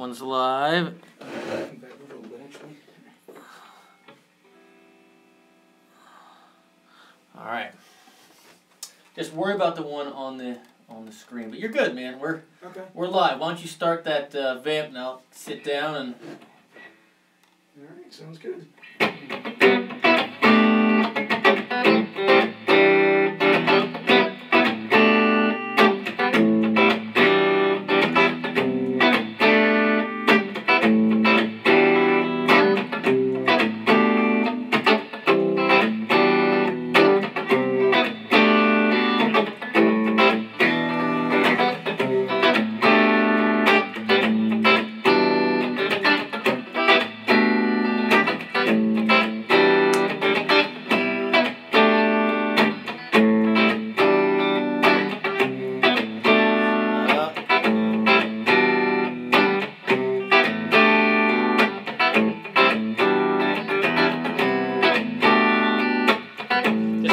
one's live. All right. Just worry about the one on the screen, but you're good, man. We're live. Why don't you start that vamp now? Sit down and. All right, sounds good.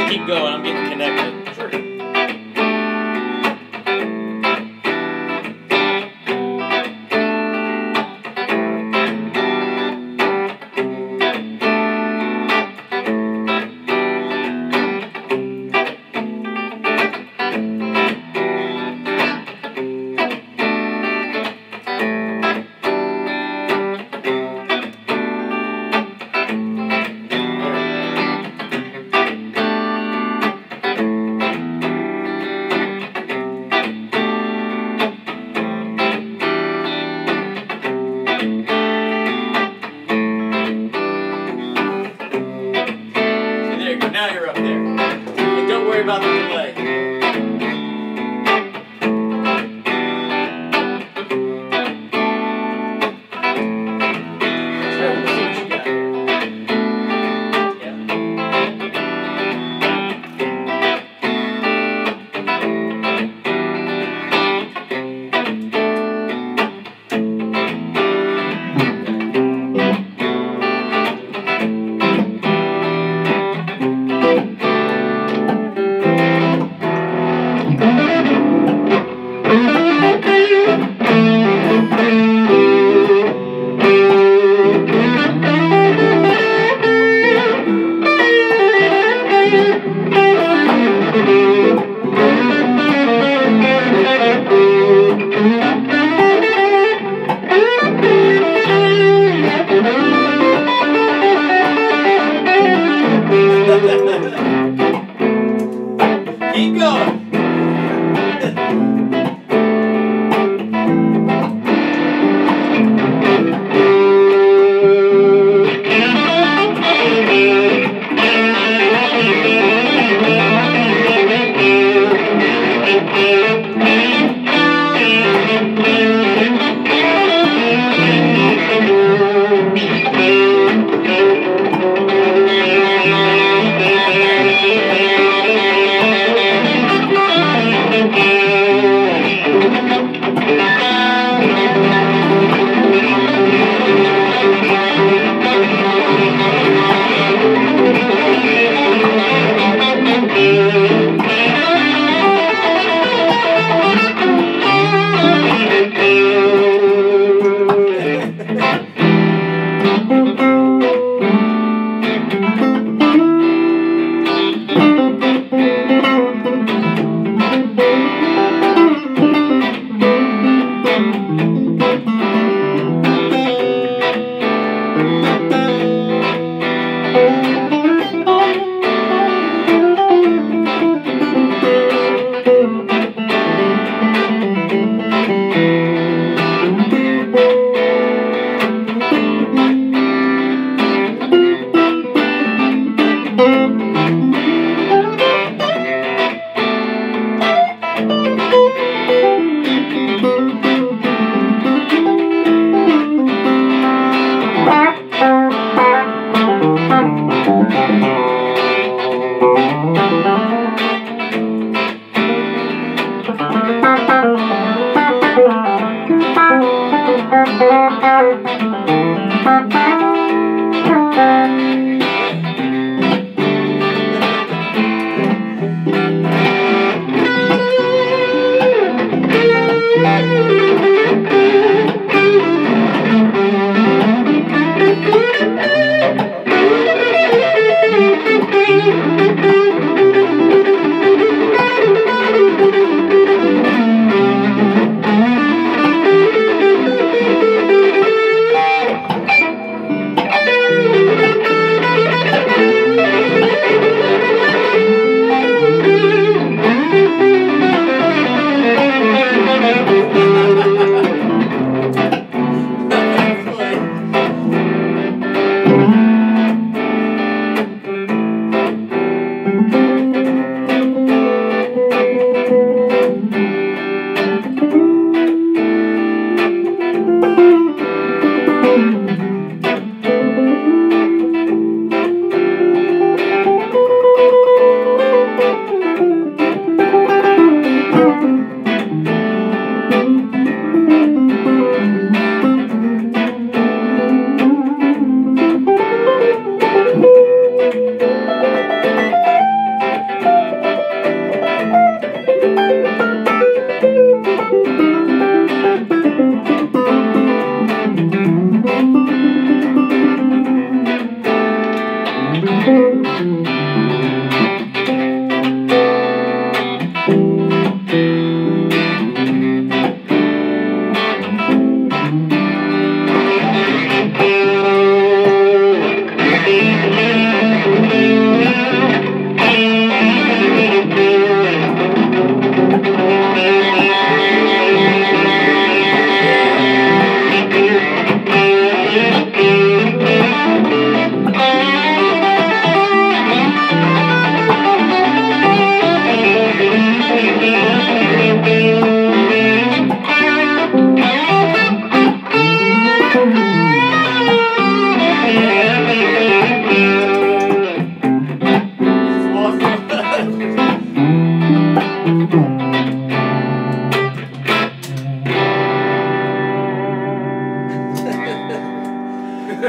Keep going, I'm getting connected. Sure. Now you're up there. And don't worry about the delay. Keep going.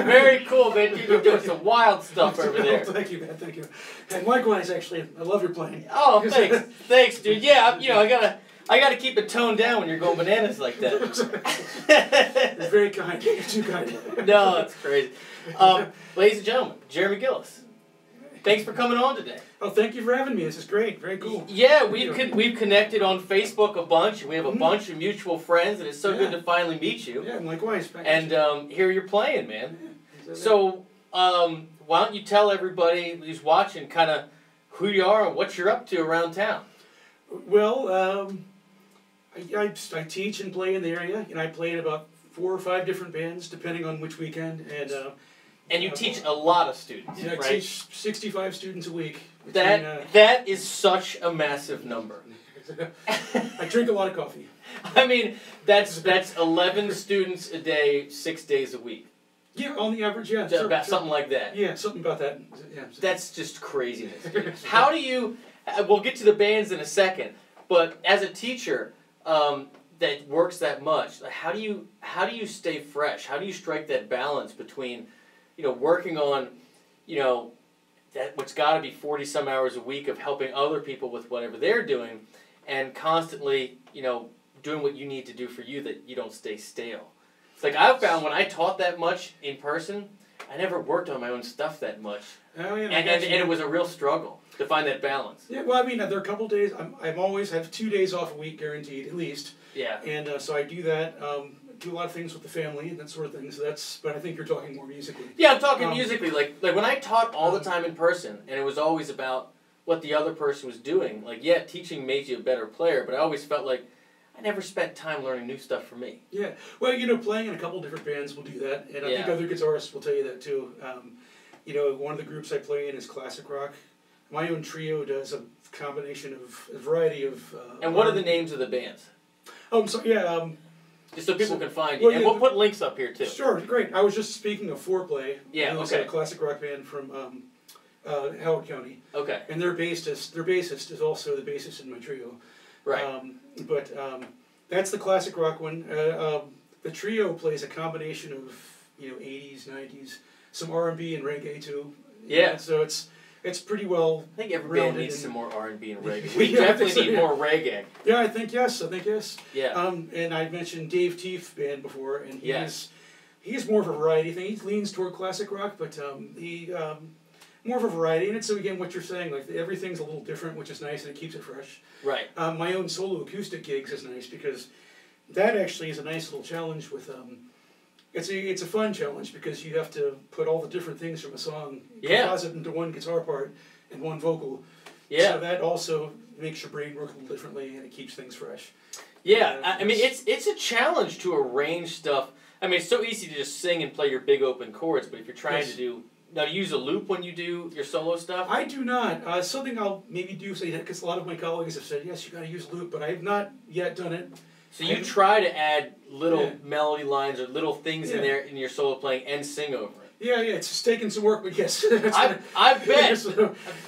Very cool, man. You're doing some wild stuff over there. Thank you, man. Thank you. And likewise, actually, I love your playing. Oh, thanks, thanks, dude. Yeah, I gotta keep it toned down when you're going bananas like that. You're very kind. You're too kind. No, that's crazy. Ladies and gentlemen, Jeremy Gilless. Thanks for coming on today. Oh, thank you for having me. This is great. Very cool. Yeah, we've connected on Facebook a bunch, and we have a bunch of mutual friends, and it's so good to finally meet you. Yeah, likewise. And here you're playing, man. Yeah. So, why don't you tell everybody who's watching kind of who you are and what you're up to around town? Well, I teach and play in the area, and I play in about 4 or 5 different bands, depending on which weekend. And you teach a lot of students, right? I teach 65 students a week. That is such a massive number. I drink a lot of coffee. I mean, that's 11 students a day, 6 days a week. Yeah, on the average, yeah. Something like that. Yeah, something about that. Yeah. That's just craziness. How do you... We'll get to the bands in a second, but as a teacher that works that much, how do you stay fresh? How do you strike that balance between, working on, that what's got to be 40-some hours a week of helping other people with whatever they're doing, and constantly, doing what you need to do for you, that you don't stay stale. It's like I've found when I taught that much in person, I never worked on my own stuff that much. Oh, yeah, and it was a real struggle to find that balance. Yeah, well, I mean, there are a couple days. I'm always have 2 days off a week guaranteed, at least. Yeah. And so I do that. Do a lot of things with the family and that sort of thing. So but I think you're talking more musically. Yeah, I'm talking musically. Like when I taught all the time in person, and it was always about what the other person was doing. Like, yeah, teaching made you a better player, but I always felt like I never spent time learning new stuff for me. Yeah. Well, playing in a couple different bands will do that, and I think other guitarists will tell you that too. One of the groups I play in is classic rock. My own trio does a combination of a variety of. And what are the names of the bands? Oh, so yeah. Just so people can find you. And we'll put links up here too. Sure, great. I was just speaking of Foreplay. Yeah, okay. A classic rock band from Howard County. Okay. And their bassist is also the bassist in my trio. Right. But that's the classic rock one. The trio plays a combination of 80s, 90s, some R&B and reggae too. Yeah. So it's pretty well. I think every band needs some more R&B and reggae. We definitely need more reggae. Yeah, I think yes. Yeah. And I mentioned Dave Teef's band before, and he's more of a variety thing. He leans toward classic rock, but he more of a variety. And it's again what you're saying, like everything's a little different, which is nice, and it keeps it fresh. Right. My own solo acoustic gigs is nice because that actually is a nice little challenge with. It's a fun challenge because you have to put all the different things from a song, composite into one guitar part and one vocal. Yeah. So that also makes your brain work a little differently, and it keeps things fresh. Yeah, I mean it's a challenge to arrange stuff. I mean, it's so easy to just sing and play your big open chords, but if you're trying to do use a loop when you do your solo stuff. I do not. Something I'll maybe do because a lot of my colleagues have said yes, you got to use a loop, but I have not yet done it. So you try to add little melody lines or little things in there in your solo playing and sing over it. Yeah, it's just taking some work, but yes. I bet.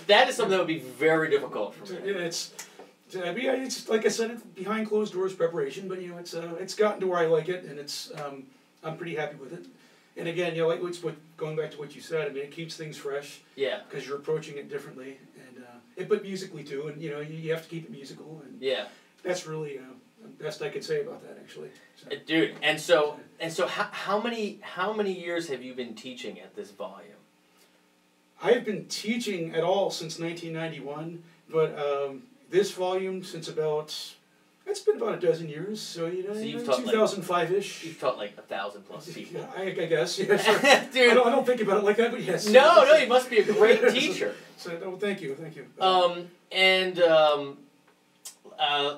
That is something that would be very difficult for me. Yeah, it's like I said, it's behind closed doors preparation, but it's gotten to where I like it, and it's I'm pretty happy with it. And again, like going back to what you said, I mean, it keeps things fresh. Yeah. Because you're approaching it differently, and but musically too, and you have to keep it musical, and that's really best I could say about that, actually. So. Dude, and so how many years have you been teaching at this volume? I've been teaching at all since 1991, but this volume since it's been about a dozen years. So so you've taught 2005-ish. You've taught like 1,000+ people. I guess, yeah. Sure. Dude, I don't think about it like that, but yes. No, you must be a great teacher. So thank you.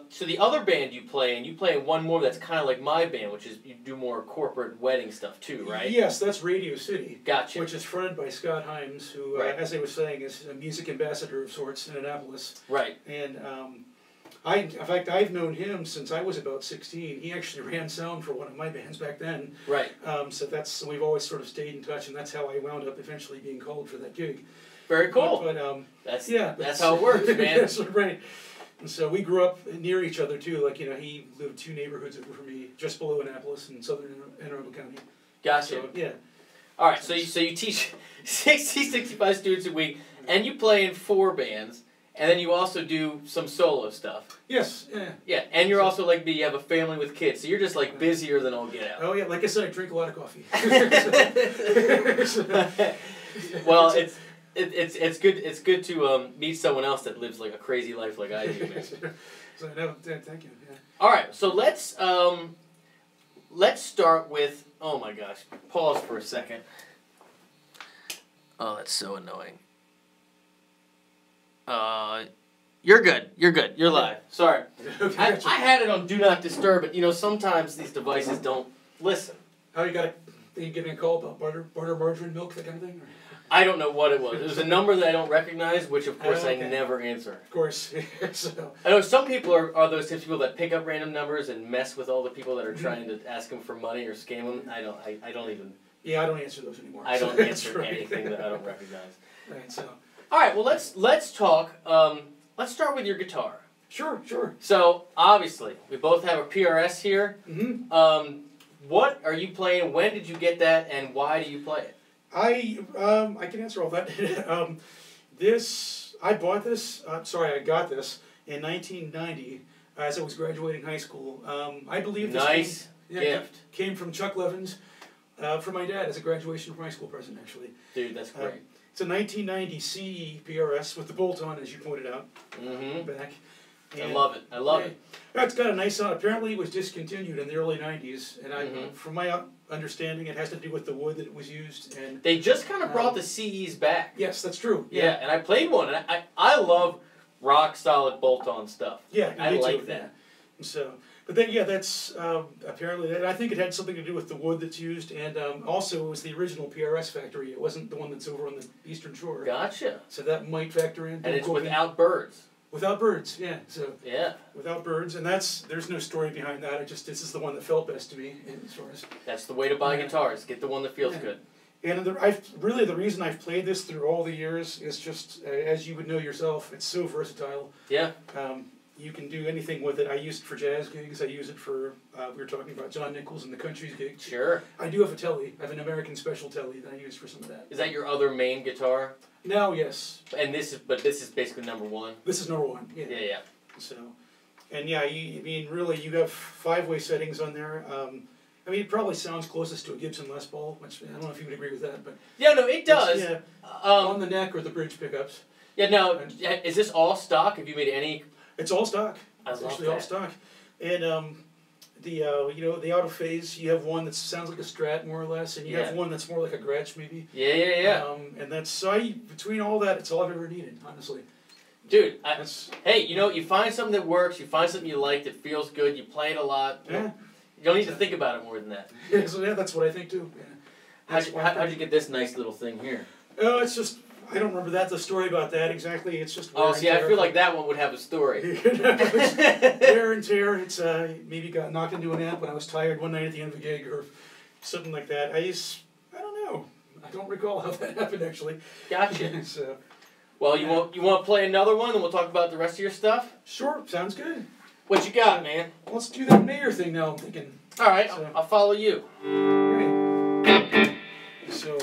So the other band you play in one more that's kind of like my band, which is you do more corporate wedding stuff too, right? Yes, that's Radio City. Gotcha. Which is fronted by Scott Himes, who, as I was saying, is a music ambassador of sorts in Annapolis. Right. And in fact, I've known him since I was about 16. He actually ran sound for one of my bands back then. Right. So we've always sort of stayed in touch, and that's how I wound up eventually being called for that gig. Very cool. That's how it works, man. That's right. And so we grew up near each other too. Like, he lived 2 neighborhoods over from me, just below Annapolis in southern Anne Arundel County. Gotcha. So, yeah. All right. So you teach 65 students a week, and you play in 4 bands, and then you also do some solo stuff. Yes. Yeah. Yeah, and you're also like me. You have a family with kids, so you're just like busier than all get out. Oh yeah. Like I said, I drink a lot of coffee. Well, it's good to meet someone else that lives like a crazy life like I do, man. So no, thank you. Yeah. All right, so let's start with, oh my gosh, pause for a second. Oh, that's so annoying. You're good. You're live. Sorry. Okay. I had it on Do Not Disturb, but sometimes these devices don't listen. Oh, you getting a call about butter, margarine, milk, that kind of thing? Or? I don't know what it was. It was a number that I don't recognize, which of course okay. I never answer. Of course. So. I know some people are those types of people that pick up random numbers and mess with all the people that are trying to ask them for money or scam them. I don't even. Yeah, I don't answer those anymore. I don't answer anything that I don't recognize. Right. So. All right. Well, let's talk. Let's start with your guitar. Sure. So obviously we both have a PRS here. Mm-hmm. What are you playing? When did you get that, and why do you play it? I can answer all that. I got this in 1990 as I was graduating high school. I believe this came from Chuck Levins, from my dad as a graduation from high school present, actually. Dude, that's great. It's a 1990 CE PRS with the bolt-on, as you pointed out, back. And I love it. It's got a nice sound. Apparently it was discontinued in the early 90s, and from my understanding, it has to do with the wood that was used. And they just kind of brought the CEs back. Yes, that's true. Yeah, and I played one, and I love rock solid bolt-on stuff. Yeah, I like that. Yeah. So, but then that's apparently I think it had something to do with the wood that's used, and also it was the original PRS factory. It wasn't the one that's over on the Eastern Shore. Gotcha. So that might factor in. And it's without birds. Without birds, yeah. So yeah, without birds, and there's no story behind that. This is the one that felt best to me, as far as. That's the way to buy guitars. Get the one that feels good. And the reason I've played this through all the years is just as you would know yourself, it's so versatile. Yeah. You can do anything with it. I use it for jazz gigs. I use it for we were talking about John Nichols and the Country's gigs. Sure. I do have a telly. I have an American Special telly that I use for some of that. Is that your other main guitar? Now, yes. And this is basically number 1. This is number 1. Yeah. So, and really, you have 5-way settings on there. It probably sounds closest to a Gibson Les Paul, which I don't know if you would agree with that, but. Yeah, no, it does. Yeah. On the neck or the bridge pickups. Yeah. Now, is this all stock? Have you made any? It's all stock. It's actually all stock, and the auto phase, you have one that sounds like a Strat more or less, and you have one that's more like a Gretsch maybe. Yeah. And that's between all that, it's all I've ever needed, honestly. Dude, hey, you find something that works, you find something you like that feels good, you play it a lot. Yeah. You don't need to think about it more than that. Yeah, so that's what I think too. Yeah. How'd you get this nice little thing here? Oh, it's just. I don't remember the story about that exactly. It's just. Oh, see, I feel like that one would have a story. Wear and tear. It's maybe got knocked into an amp when I was tired one night at the end of a gig or something like that. I don't know. I don't recall how that happened actually. Gotcha. So. Well, you want to play another one, and we'll talk about the rest of your stuff. Sure, sounds good. What you got, man? Let's do that mayor thing now. I'm thinking. All right, I'll follow you. All right. So.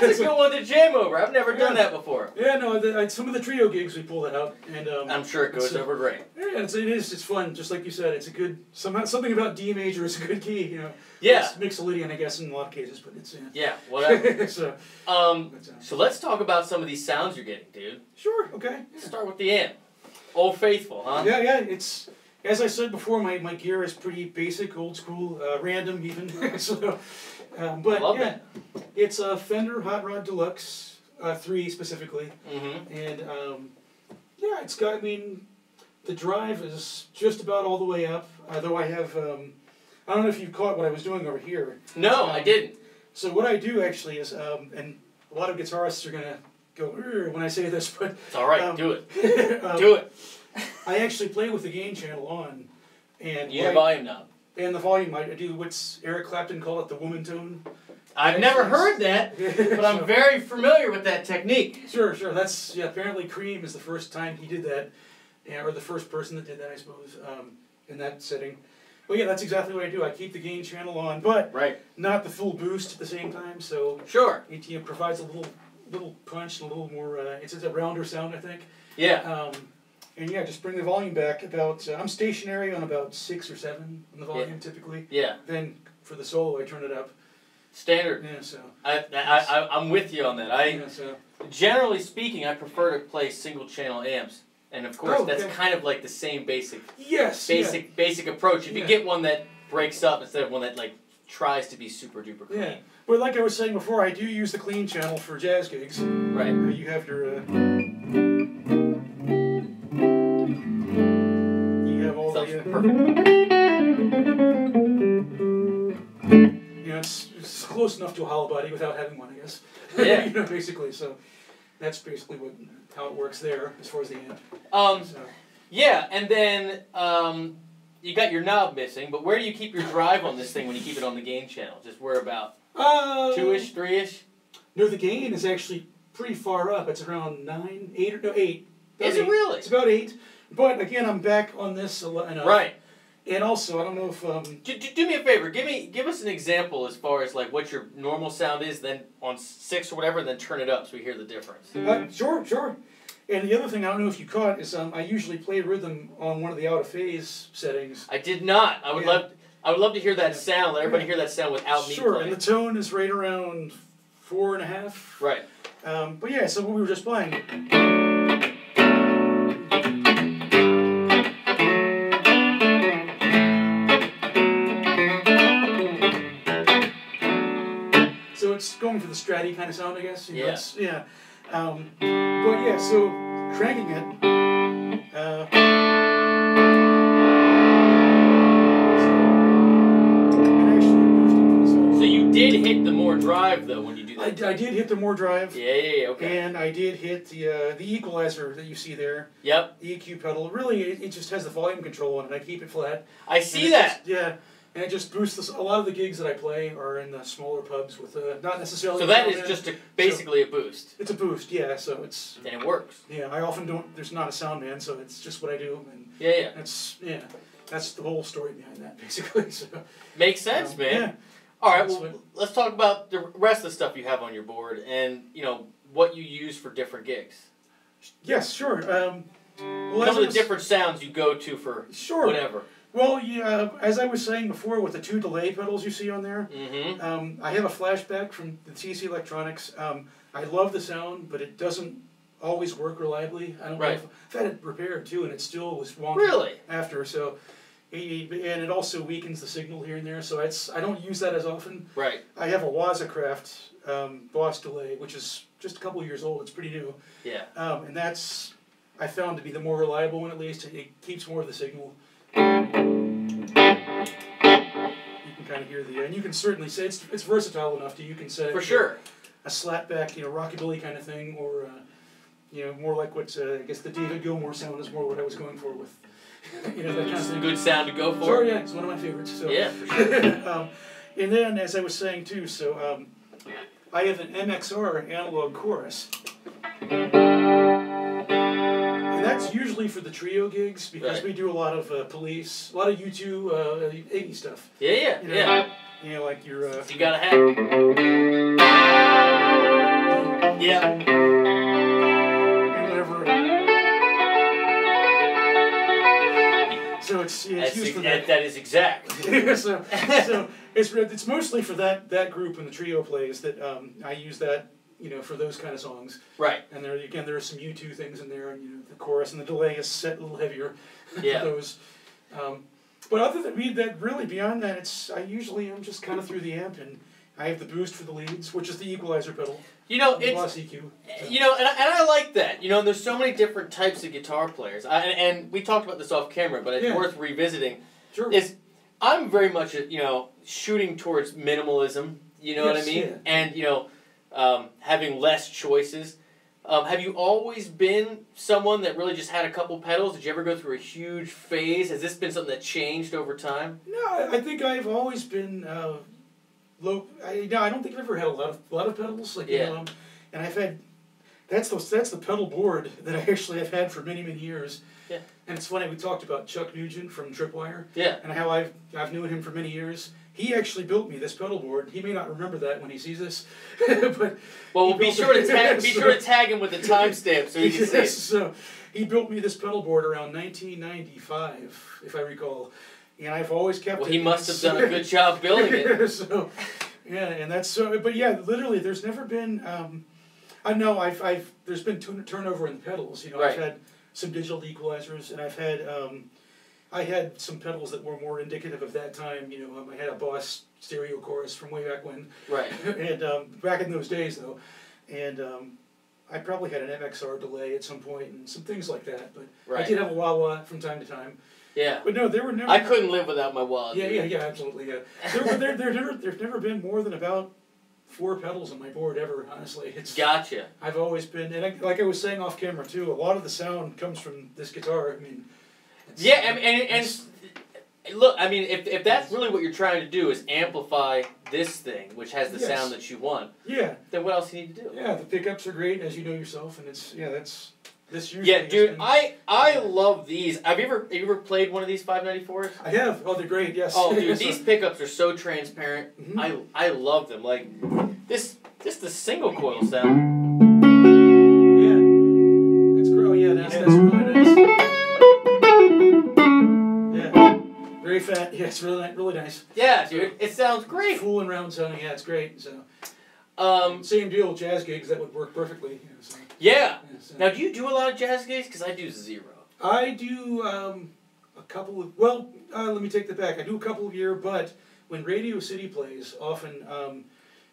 That's a good one to jam over. I've never done that before. Yeah, no, some of the trio gigs we pull that out, and I'm sure it goes over great. Yeah, it's fun. Just like you said, it's a good something about D major is a good key. You know. Yeah. It's Mixolydian, I guess, in a lot of cases, but it's yeah, whatever. so let's talk about some of these sounds you're getting, dude. Sure. Okay. Let's start with the amp. Old Faithful, huh? Yeah. It's as I said before, my gear is pretty basic, old school, random even. So, but love yeah, that. it's a Fender Hot Rod Deluxe 3 specifically, and yeah, it's got. I mean, the drive is just about all the way up. Though I have, I don't know if you caught what I was doing over here. No, I didn't. So what I do actually is, and a lot of guitarists are gonna go when I say this, but it's all right. Do it. Do it. I actually play with the gain channel on, and your volume knob. And the volume, I do what's Eric Clapton called it the woman tone. I've never heard that, but I'm very familiar with that technique. Sure. That's apparently Cream is the first time he did that, or the first person that did that, I suppose, in that setting. Well, yeah, that's exactly what I do. I keep the gain channel on, but not the full boost at the same time. So it provides a little punch, and a little more. It's a rounder sound, I think. Yeah. And yeah, just bring the volume back about. I'm stationary on about 6 or 7 on the volume typically. Yeah. Then for the solo, I turn it up. Standard. Yeah. So. I'm with you on that. Generally speaking, I prefer to play single channel amps. And of course, that's kind of like the same basic approach. If you get one that breaks up instead of one that like tries to be super duper clean. Yeah, but like I was saying before, I do use the clean channel for jazz gigs. Right. You have your. You have all the. Perfect. You know, it's close enough to a hollow body without having one, I guess. Yeah. You know, basically, so that's basically how it works there as far as the amp. Yeah, and then you got your knob missing, but where do you keep your drive on this thing when you keep it on the gain channel? Just where about? 2-ish, 3-ish? No, the gain is actually pretty far up. It's around 8. Is it really? It's about 8. But again, I'm back on this enough. Right. And also, I don't know if do me a favor. Give us an example as far as like what your normal sound is, then on 6 or whatever, and then turn it up so we hear the difference. Sure. And the other thing I don't know if you caught is I usually play rhythm on one of the out of phase settings. I did not. I would love to hear that sound. Let everybody hear that sound without me playing. Sure, and the tone is right around 4.5. Right. But yeah, so what we were just playing. So it's going for the stratty kind of sound, I guess. You know, yeah. But yeah, so cranking it. So you did hit the more drive though when you do that. I did hit the more drive. Yeah, okay. And I did hit the equalizer that you see there. Yep. The EQ pedal. Really, it just has the volume control on it. I keep it flat. I see that. Yeah. And it just boosts a lot of the gigs that I play are in the smaller pubs with not necessarily. So that is just basically a boost. It's a boost, yeah. So it's. And it works. Yeah, I often don't. There's not a sound man, so it's just what I do. And yeah. That's the whole story behind that, basically. So. Makes sense, man. Yeah. All right. Well, let's talk about the rest of the stuff you have on your board, and what you use for different gigs. Yes, sure. Some of the different sounds you go to for whatever. Well, yeah, as I was saying before, with the 2 delay pedals you see on there, I have a flashback from the TC Electronics. I love the sound, but it doesn't always work reliably. I don't know if I've had it repaired too, and it still was wonky after. So, and it also weakens the signal here and there. So I don't use that as often. Right. I have a Wazacraft Boss delay, which is just a couple of years old. It's pretty new. Yeah. And that's I found to be the more reliable one, at least. It keeps more of the signal. You can kind of hear and you can certainly say it's versatile enough to you can set it for sure a slapback, rockabilly kind of thing, or more like what I guess the David Gilmour sound is more what I was going for with that kind of thing. Good sound to go for. Sure, yeah, it's one of my favorites. So. Yeah, for sure. And then, as I was saying too, so I have an MXR analog chorus. And that's usually for the trio gigs because we do a lot of Police, a lot of U2, 80 stuff. Yeah. Like your. You gotta have. Yeah. And whatever. So it's used for that. That is exact. so it's mostly for that group and the trio plays that I use that. For those kind of songs. Right. And there are some U2 things in there, and the chorus and the delay is set a little heavier for those. But other than that, really beyond that, I'm just kind of through the amp, and I have the boost for the leads, which is the equalizer pedal. It's Boss EQ. So. And I like that. There's so many different types of guitar players. And we talked about this off camera, but it's worth revisiting. Sure. I'm very much shooting towards minimalism. You know what I mean? Yeah. And having less choices. Have you always been someone that really just had a couple pedals? Did you ever go through a huge phase? Has this been something that changed over time? No, I think I've always been low. I don't think I've ever had a lot of pedals. And I've had that's the pedal board that I actually have had for many years. Yeah. And it's funny, we talked about Chuck Nugent from Tripwire. Yeah. And how I've known him for many years. He actually built me this pedal board. He may not remember that when he sees this, but we'll be sure to tag him with the timestamp so you can see it. So he built me this pedal board around 1995, if I recall, and I've always kept it. Well, he must have done a good job building it. So, and that's so. But literally, there's never been. I know there's been turnover in the pedals. I've had some digital equalizers, and I've had. I had some pedals that were more indicative of that time. I had a Boss stereo chorus from way back when. Right. And back in those days, though, and I probably had an MXR delay at some point and some things like that. But I did have a wah-wah from time to time. Yeah. But no, there were never. I couldn't live without my wah. Yeah, absolutely. Yeah. There's never been more than about 4 pedals on my board ever. Honestly, Gotcha. I've always been, and like I was saying off camera too. A lot of the sound comes from this guitar. I mean. And look, I mean, if that's really what you're trying to do is amplify this thing, which has the sound that you want, then what else do you need to do? Yeah, the pickups are great, as you know yourself, and This year. Yeah, dude, I love these. Have you ever played one of these 594s? I have. Oh, they're great. Yes. Oh, dude, these pickups are so transparent. Mm-hmm. I love them. Like this, just the single coil sound. Yeah. It's great. Oh, yeah, that's really nice. Yeah. Very fat. Yeah, it's really nice. Yeah, dude, it sounds great. It's full and round sounding. Yeah, it's great. So. Same deal with jazz gigs. That would work perfectly. You know, so. Yeah. So. Now, do you do a lot of jazz gigs? Because I do 0. I do a couple of. Well, let me take that back. I do a couple a year, but when Radio City plays, often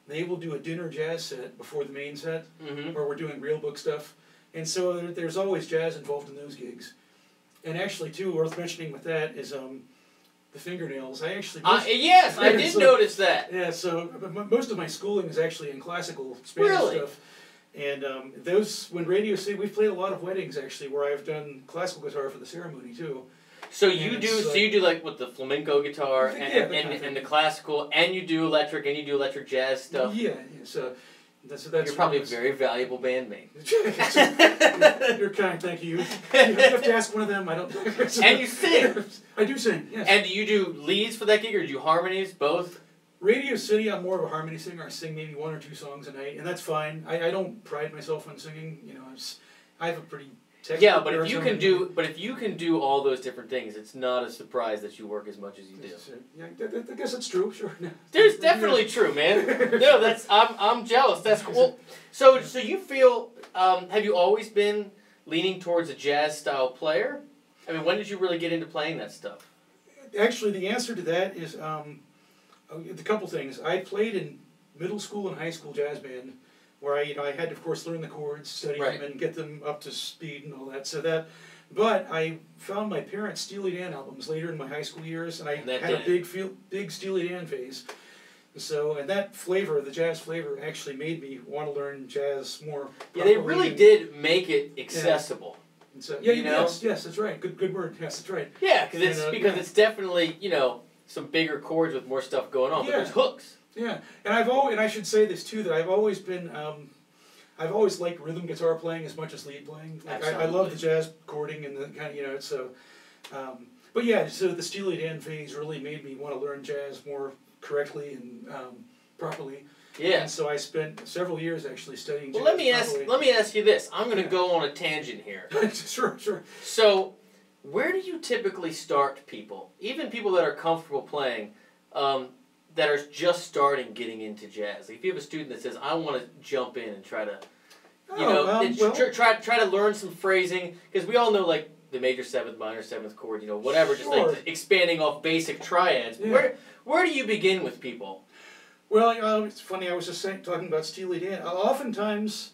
they will do a dinner jazz set before the main set, where we're doing real book stuff, and so there's always jazz involved in those gigs. And actually, too, worth mentioning with that is the fingernails. I actually yes, I did notice that. Yeah, so most of my schooling is actually in classical Spanish stuff, and those when Radio City, we've played a lot of weddings actually where I've done classical guitar for the ceremony too. So you do like with the flamenco guitar and the classical, and you do electric jazz stuff. Yeah. So that's you're probably a very valuable bandmate. You're kind, thank you. You have to ask one of them. I don't. And you sing. I do sing. Yes. And do you do leads for that gig, or do you harmonies? Both. Radio City, I'm more of a harmony singer. I sing maybe 1 or 2 songs a night, and that's fine. I don't pride myself on singing. You know, I have a pretty. Yeah, but if you can do all those different things, it's not a surprise that you work as much as you do. Yeah, I guess it's true. Sure. Dude, it's definitely true, man. No, I'm jealous. That's cool. So you feel? Have you always been leaning towards a jazz style player? I mean, when did you really get into playing that stuff? Actually, the answer to that is a couple things. I played in middle school and high school jazz band, where I had to, of course, learn the chords, study them, and get them up to speed and all that. But I found my parents' Steely Dan albums later in my high school years, and I had a big Steely Dan phase. So, and that flavor, the jazz flavor, actually made me want to learn jazz more. Yeah, they really did make it accessible. Yeah. So, yes, that's right. Good word. Yes, that's right. Yeah, because it's definitely some bigger chords with more stuff going on, but there's hooks. Yeah, and I should say this too, that I've always been, I've always liked rhythm guitar playing as much as lead playing. Like I love the jazz chording and the kind of, so, but yeah, so the Steely Dan phase really made me want to learn jazz more correctly and properly. Yeah. And so I spent several years actually studying jazz. Well, let me ask you this. I'm going to go on a tangent here. Sure. So, where do you typically start people, even people that are comfortable playing, that are just starting getting into jazz? Like if you have a student that says, I want to jump in and try to, try to learn some phrasing, because we all know like the major 7th, minor 7th chord, whatever, just like expanding off basic triads. Yeah. Where do you begin with people? Well, it's funny, I was just talking about Steely Dan. Oftentimes,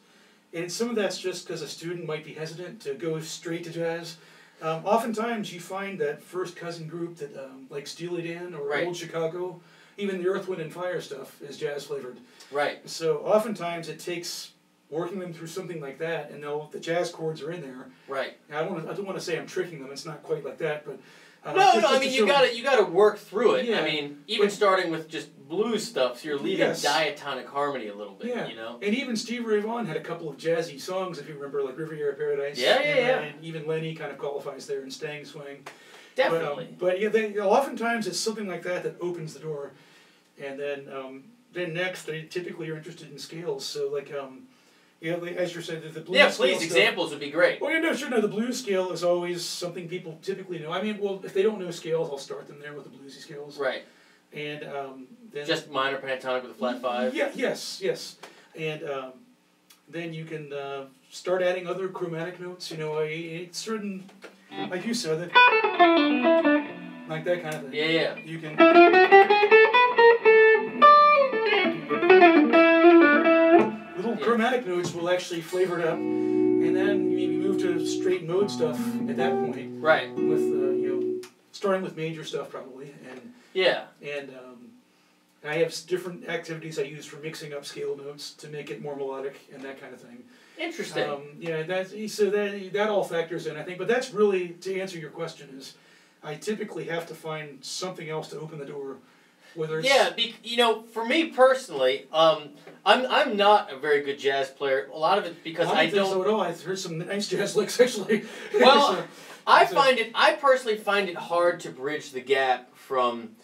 and some of that's just because a student might be hesitant to go straight to jazz. Oftentimes you find that first cousin group that like Steely Dan or Old Chicago, even the Earth, Wind and Fire stuff is jazz flavored. Right. So oftentimes it takes working them through something like that, and the jazz chords are in there. Right. And I don't want to say I'm tricking them. It's not quite like that, but no. I mean, you gotta work through it. Yeah. I mean, even starting with just blues stuff, so you're leaving diatonic harmony a little bit. Yeah. And even Stevie Ray Vaughan had a couple of jazzy songs, if you remember, like Riviera Paradise. Yeah. And even Lenny kind of qualifies there in Stang Swing. Definitely. But oftentimes it's something like that opens the door, and then next they typically are interested in scales. So like as you said, the blues. Yeah, please, examples would be great. Well, no, the blues scale is always something people typically know. I mean, well, if they don't know scales, I'll start them there with the bluesy scales. Right. And then just minor pentatonic with a flat 5. Yeah, yes, and then you can start adding other chromatic notes. It's certain, like you said, like that kind of thing. Yeah. You can. Little chromatic notes will actually flavor it up, and then you maybe move to straight mode stuff at that point. Right. With starting with major stuff probably, and I have different activities I use for mixing up scale notes to make it more melodic and that kind of thing. Interesting. That all factors in, I think. But that's really, to answer your question, is I typically have to find something else to open the door. Whether it's you know, for me personally, I'm not a very good jazz player. A lot of it because I don't. So at all. I've heard some nice jazz licks actually. Well, so, I personally find it hard to bridge the gap from,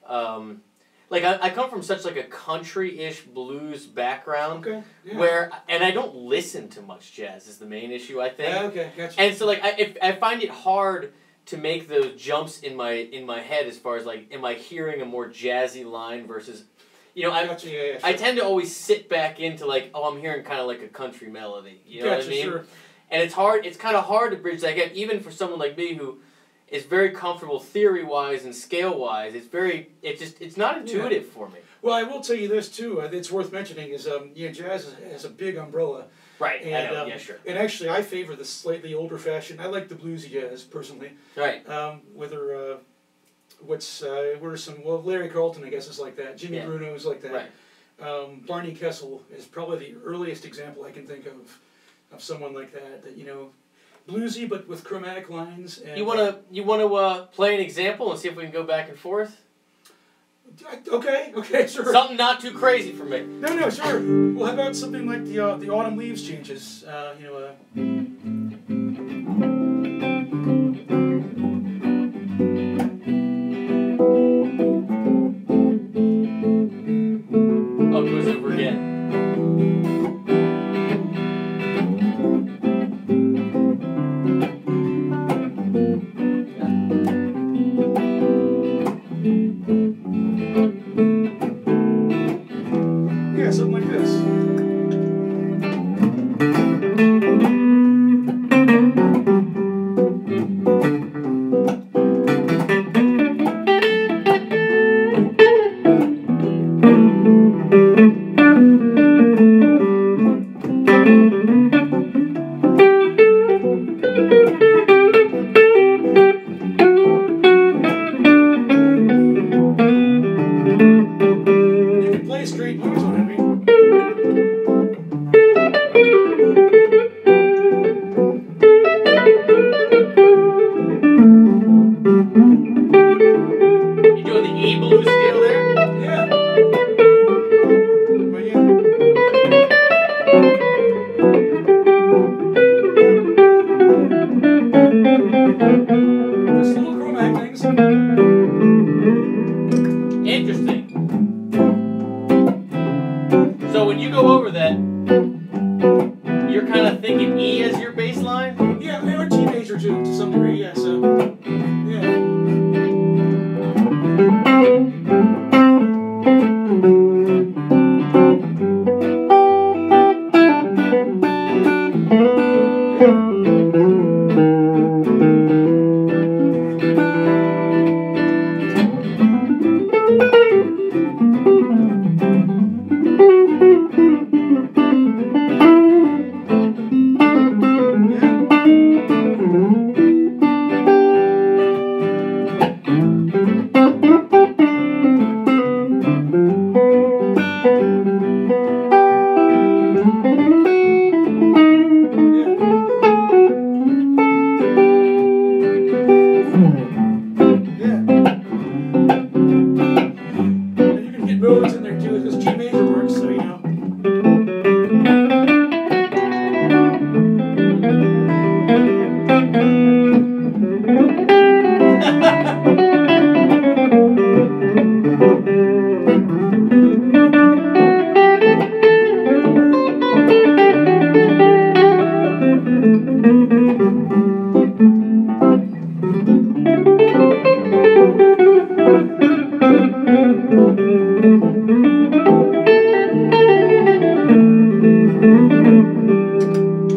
like I come from such like a country-ish blues background. Okay. Yeah. Where and I don't listen to much jazz is the main issue I think. Yeah. Okay. Gotcha. And so like I find it hard to make those jumps in my head as far as like am I hearing a more jazzy line versus, you know, Gotcha, sure. I tend to always sit back into like, oh, I'm hearing kind of like a country melody. You know what I mean? Sure. And it's hard. It's kind of hard to bridge that gap, even for someone like me who is very comfortable theory-wise and scale-wise. It's not intuitive for me. Well, I will tell you this too. It's worth mentioning is jazz has a big umbrella. Right. And, I know. Yeah, sure. And actually, I favor the slightly older fashion. I like the bluesy jazz personally. Right. Whether what are some? Well, Larry Carlton, I guess, is like that. Jimmy Bruno is like that. Right. Barney Kessel is probably the earliest example I can think of someone like that. That bluesy but with chromatic lines. And, you wanna play an example and see if we can go back and forth? Okay, sure. Something not too crazy for me. No, sure. Well, how about something like the autumn leaves changes? Oh, it goes over again. Yeah, something like this. Interesting. So when you go over that, you're kind of thinking E as your bass line? Yeah, or G major too, to some degree, yeah, so, yeah. Modes in there too, because G major works, so you know.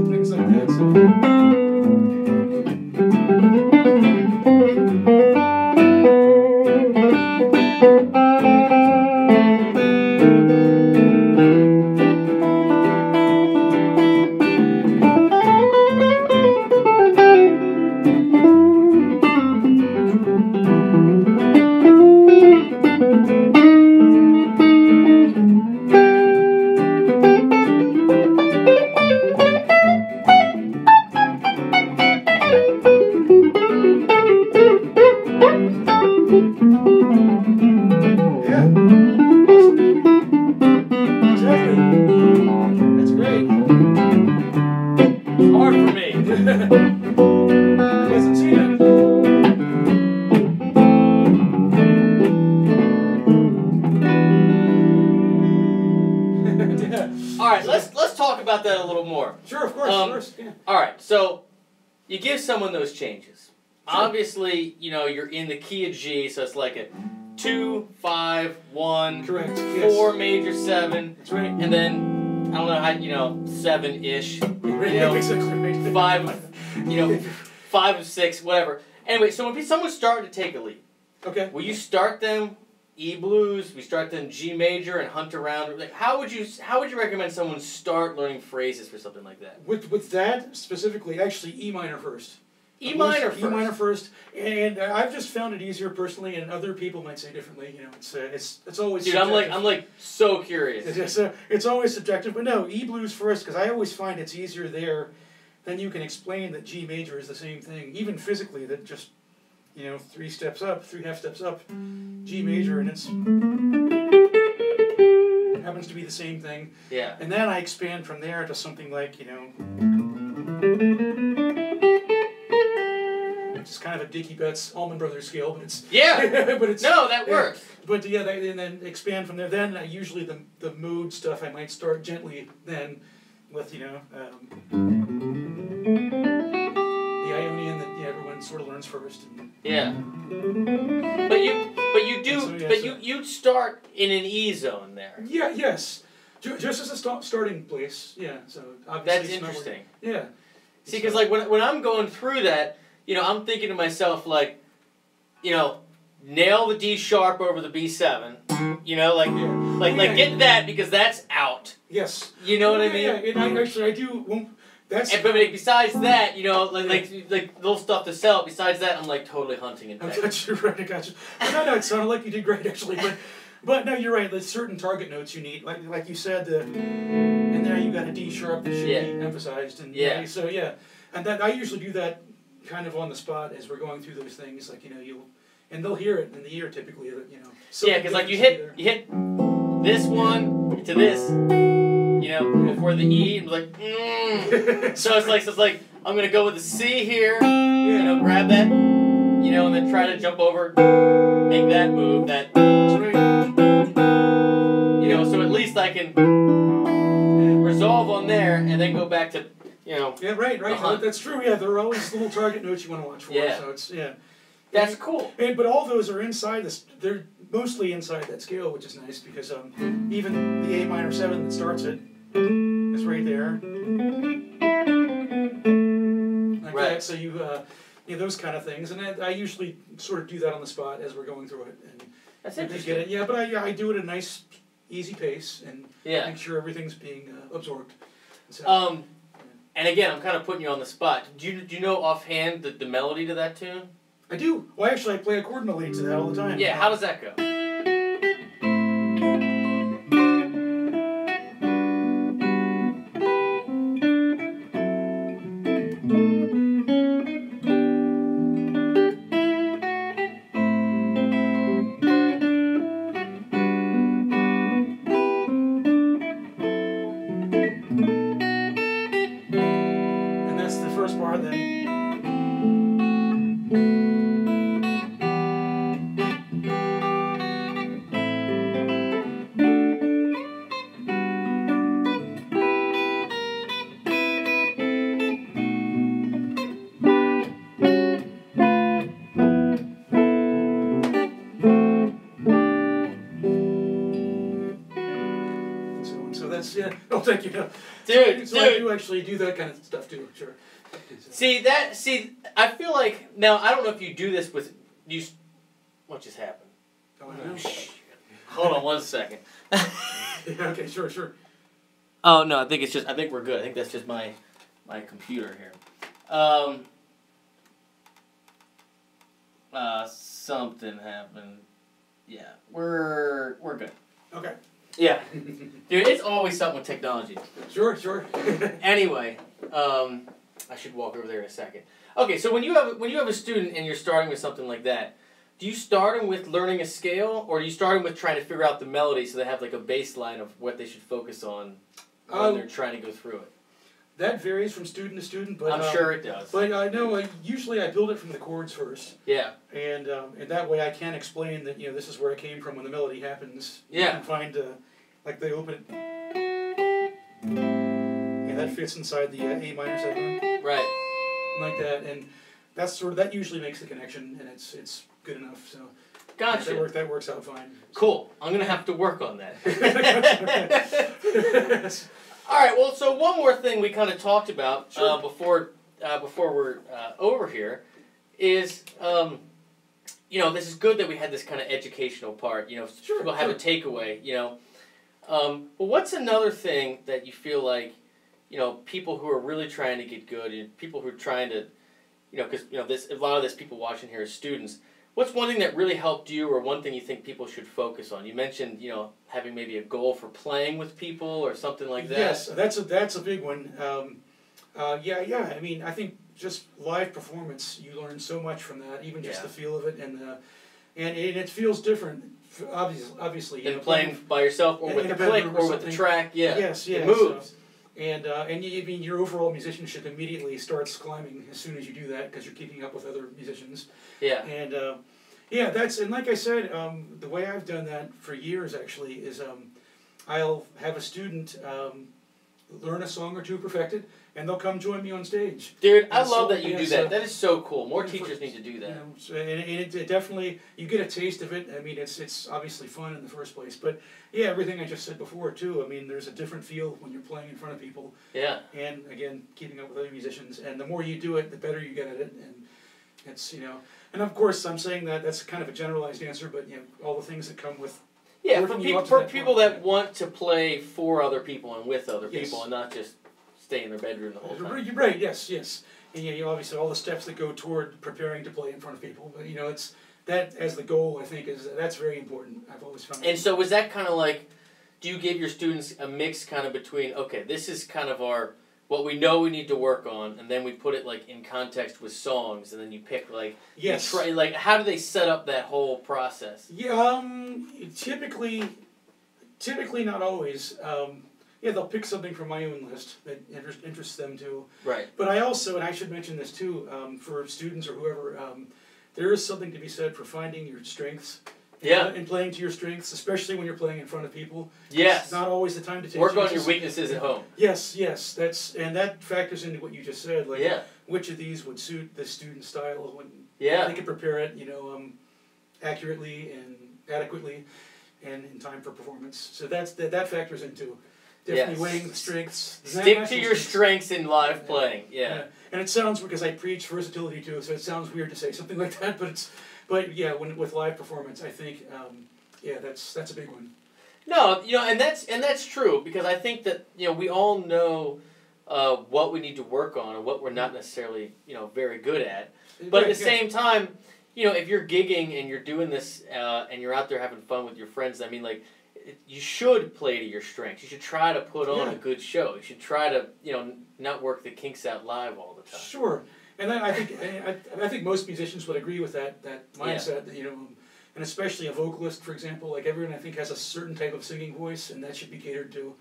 Things like that, so. hasn't seen it. All right, let's talk about that a little more. Sure, of course, yeah. All right, so you give someone those changes. Sure. Obviously, you know, you're in the key of G, so it's like a 2, 5, 1, Correct. 4 major 7, That's right. and then I don't know how, you know, 7-ish, you know, Right. 5, you know, 5 of 6, whatever. Anyway, so when someone's starting to take a lead, Okay. will you start them E blues? We start them G major and hunt around. Like, how would you recommend someone start learning phrases for something like that? With that specifically, actually E minor first. E minor first. E minor first, and I've just found it easier personally, and other people might say differently. You know, it's always. Dude, subjective. I'm like so curious. It's always subjective, but no, E blues first, because I always find it's easier there. Then you can explain that G major is the same thing, even physically. That just, you know, 3 steps up, 3.5 steps up, G major, and it happens to be the same thing. Yeah. And then I expand from there to something like, you know, it's kind of a Dickie Betts Allman Brothers scale, but it's but it's no, that works. But yeah, and then expand from there. Then usually the mood stuff I might start gently then with, you know, the Ionian that everyone sort of learns first. And, yeah. You'd start in an E zone there. Yeah. Yes. Just as a starting place. Yeah. So obviously that's interesting. Yeah. See, because like when I'm going through that, you know, I'm thinking to myself like, you know, nail the D sharp over the B7. You know, like get that because that's out. Yes. You know what I mean? Yeah. And I do. Well, that's. But besides that, you know, like little stuff to sell. Besides that, I'm like totally hunting and pecking. I got you right. I got you. No, it sounded like you did great actually, but no, you're right. There's certain target notes you need, like you said. And there you got a D sharp that should be emphasized, and so yeah, and that I usually do that kind of on the spot as we're going through those things. Like, you know, and they'll hear it in the ear typically. You know. Yeah, because like you hit this one to this, you know, before the E, and like, so it's like I'm gonna go with the C here, you know, grab that, you know, and then try to jump over, make that move, that, you know, so at least I can resolve on there and then go back to, you know. Yeah, right. That's true. Yeah, there are always little target notes you want to watch for. Yeah. So it's That's cool. But all those are inside this. They're mostly inside that scale, which is nice because even the A minor 7 that starts it is right there. Like that. So you know, those kind of things, and I usually sort of do that on the spot as we're going through it. And that's interesting. Get it. Yeah, but I do it at a nice, easy pace and make sure everything's being absorbed. So, and again, I'm kind of putting you on the spot. Do you know offhand the melody to that tune? I do. Well, actually, I play a chord melody to that all the time. Yeah, how does that go? And that's the first bar then. Oh, thank you. Dude, so I do actually do that kind of stuff too, sure. See, I feel like, now, I don't know if you do this with, what just happened? Oh, I know. Hold on 1 second. Okay, sure. Oh, no, I think we're good. I think that's just my computer here. Something happened. Yeah, we're good. Okay. Yeah. Dude, it's always something with technology. Sure. Anyway, I should walk over there in a second. Okay, so when you have a student and you're starting with something like that, do you start them with learning a scale, or do you start them with trying to figure out the melody so they have like a baseline of what they should focus on when they're trying to go through it? That varies from student to student, but I'm sure it does. But I know usually I build it from the chords first. Yeah. And that way I can explain that this is where it came from when the melody happens. Yeah. You can find like they open it. And that fits inside the A minor segment. Right. Like that, and that's that usually makes the connection, and it's good enough. So. Gotcha. That works out fine. Cool. I'm gonna have to work on that. All right. Well, so one more thing we kind of talked about before we're over here is this is good that we had this kind of educational part. People have a takeaway. But what's another thing that you feel like people who are really trying to get good and people who are trying to because a lot of this people watching here are students. What's one thing that really helped you, or one thing you think people should focus on? You mentioned, having maybe a goal for playing with people or something like that. Yes, that's a big one. Yeah. I mean, I think just live performance, you learn so much from that, even just the feel of it, and it feels different. Obviously, than playing by yourself or with the click or with the track. Yeah. Yes. It moves. Your overall musicianship immediately starts climbing as soon as you do that because you're keeping up with other musicians. Yeah. And and like I said, the way I've done that for years actually is I'll have a student learn a song or two perfected, and they'll come join me on stage. Dude, I love that you do that. That is so cool. More teachers need to do that. It definitely, you get a taste of it. I mean, it's obviously fun in the first place, but yeah, everything I just said before too. I mean, there's a different feel when you're playing in front of people. Yeah. And again, keeping up with other musicians, and the more you do it, the better you get at it, and it's and of course I'm saying that's kind of a generalized answer, but all the things that come with. Yeah, for people that want to play for other people and with other people, and not just stay in their bedroom the whole time. You're right. Yes. And obviously all the steps that go toward preparing to play in front of people. But it's that as the goal. I think that's very important. I've always found. And so was that kind of like, do you give your students a mix kind of between this is kind of what we know we need to work on, and then we put it like in context with songs, and then you pick yes, how do they set up that whole process? Yeah, typically not always. They'll pick something from my own list that interests them too. Right. But I also, and I should mention this too, for students or whoever, there is something to be said for finding your strengths. Yeah. And playing to your strengths, especially when you're playing in front of people. Yes. It's not always the time to take work on your weaknesses at home. Yes. That factors into what you just said. Which of these would suit the student style when they can prepare it, accurately and adequately, and in time for performance. So that factors into definitely weighing the strengths. Stick to your strengths in live playing. Yeah. And it sounds, because I preach versatility too, so it sounds weird to say something like that, but yeah, with live performance, I think that's a big one. No, and that's true, because I think that we all know what we need to work on and what we're not necessarily very good at. But at the same time, if you're gigging and you're doing this and you're out there having fun with your friends, I mean, you should play to your strengths. You should try to put on a good show. You should try to not work the kinks out live all the time. Sure. And I think most musicians would agree with that mindset. Yeah. And especially a vocalist, for example, everyone I think has a certain type of singing voice, and that should be catered to.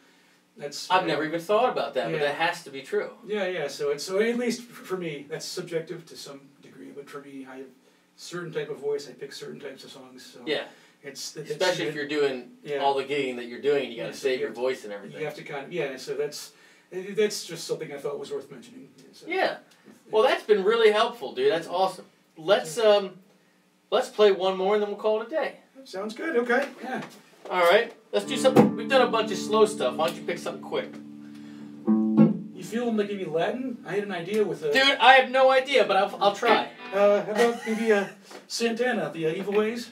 I've never even thought about that, but that has to be true. Yeah. So at least for me, that's subjective to some degree. But for me, I have a certain type of voice. I pick certain types of songs. So yeah. Especially if you're doing all the gigging that you're doing, you got to save your voice and everything. You have to so that's just something I thought was worth mentioning. So. Yeah. Well, that's been really helpful, dude. That's awesome. Let's play one more and then we'll call it a day. Sounds good. Okay. Yeah. All right. Let's do something. We've done a bunch of slow stuff. Why don't you pick something quick? You feel like maybe Latin? I had an idea with a... Dude, I have no idea, but I'll try. How about maybe Santana, the Evil Ways?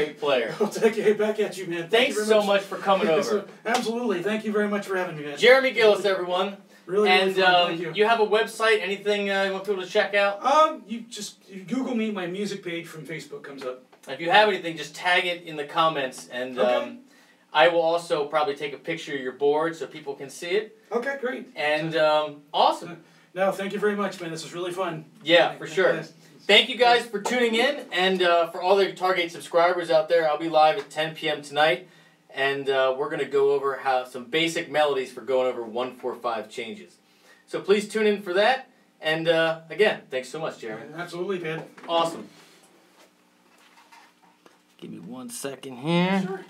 great player. I'll take it back at you, man. Thanks so much for coming over. Absolutely. Thank you very much for having me, man. Jeremy Gilless, everyone. Really, and thank you. You have a website? Anything you want people to check out? You Google me. My music page from Facebook comes up. If you have anything, just tag it in the comments, and I will also probably take a picture of your board so people can see it. Okay, great. And awesome. No, thank you very much, man. This was really fun. Yeah, for sure. Thank you guys for tuning in, and for all the Guitar-Gate subscribers out there, I'll be live at 10 p.m. tonight, and we're going to go over some basic melodies for going over 1-4-5 changes. So please tune in for that, and again, thanks so much, Jeremy. Absolutely, man. Awesome. Give me 1 second here. Sure.